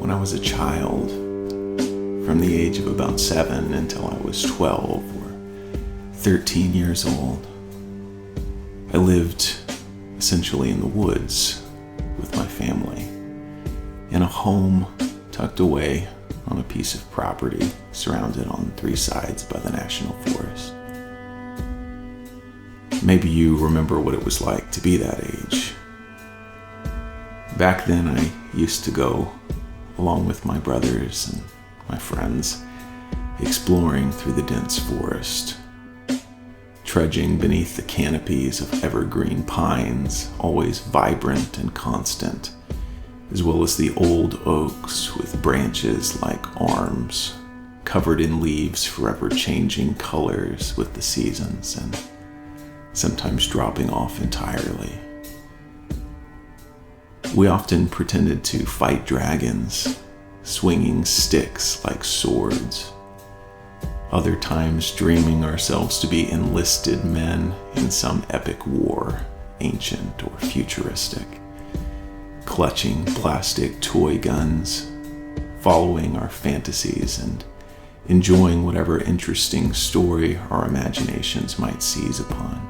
when I was a child, from the age of about 7 until I was 12 or 13 years old. I lived essentially in the woods with my family, in a home tucked away on a piece of property surrounded on 3 sides by the National Forest. Maybe you remember what it was like to be that age. Back then, I used to go along with my brothers and my friends, exploring through the dense forest, trudging beneath the canopies of evergreen pines, always vibrant and constant, as well as the old oaks with branches like arms, covered in leaves forever changing colors with the seasons and sometimes dropping off entirely. We often pretended to fight dragons, swinging sticks like swords. Other times dreaming ourselves to be enlisted men in some epic war, ancient or futuristic, clutching plastic toy guns, following our fantasies and enjoying whatever interesting story our imaginations might seize upon.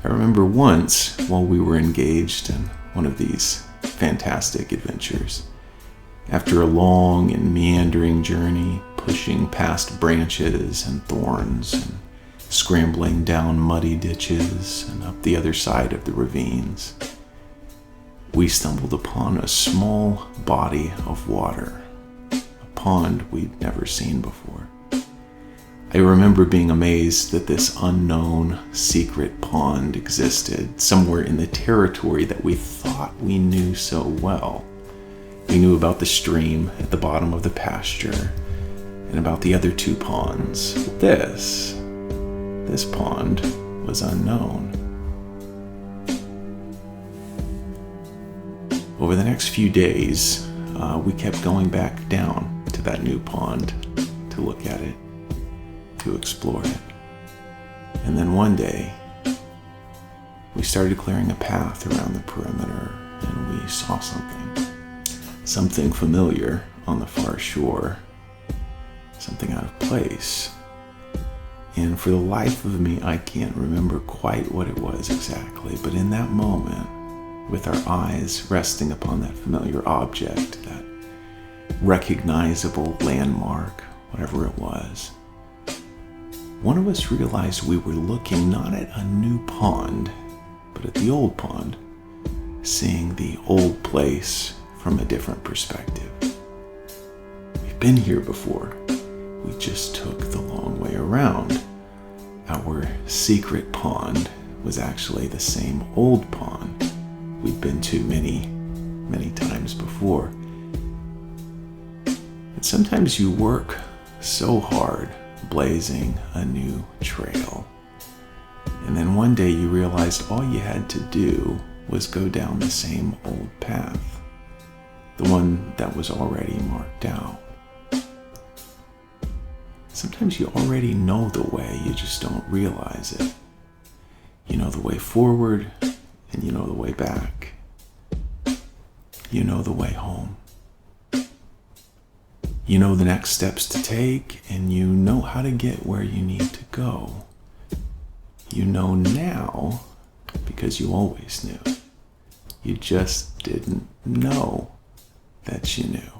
I remember once, while we were engaged in one of these fantastic adventures, after a long and meandering journey, pushing past branches and thorns and scrambling down muddy ditches and up the other side of the ravines, we stumbled upon a small body of water, a pond we'd never seen before. I remember being amazed that this unknown, secret pond existed somewhere in the territory that we thought we knew so well. We knew about the stream at the bottom of the pasture and about the other 2 ponds. This pond was unknown. Over the next few days, we kept going back down to that new pond to look at it, to explore it. And then one day, we started clearing a path around the perimeter, and we saw something familiar on the far shore, something out of place. And for the life of me, I can't remember quite what it was exactly, but in that moment, with our eyes resting upon that familiar object, that recognizable landmark, whatever it was, one of us realized we were looking not at a new pond, but at the old pond, seeing the old place from a different perspective. We've been here before. We just took the long way around. Our secret pond was actually the same old pond we'd been to many, many times before. And sometimes you work so hard blazing a new trail, and then one day you realized all you had to do was go down the same old path, the one that was already marked out. Sometimes you already know the way, you just don't realize it. You know the way forward, and you know the way back. You know the way home. You know the next steps to take, and you know how to get where you need to go. You know now because you always knew. You just didn't know that you knew.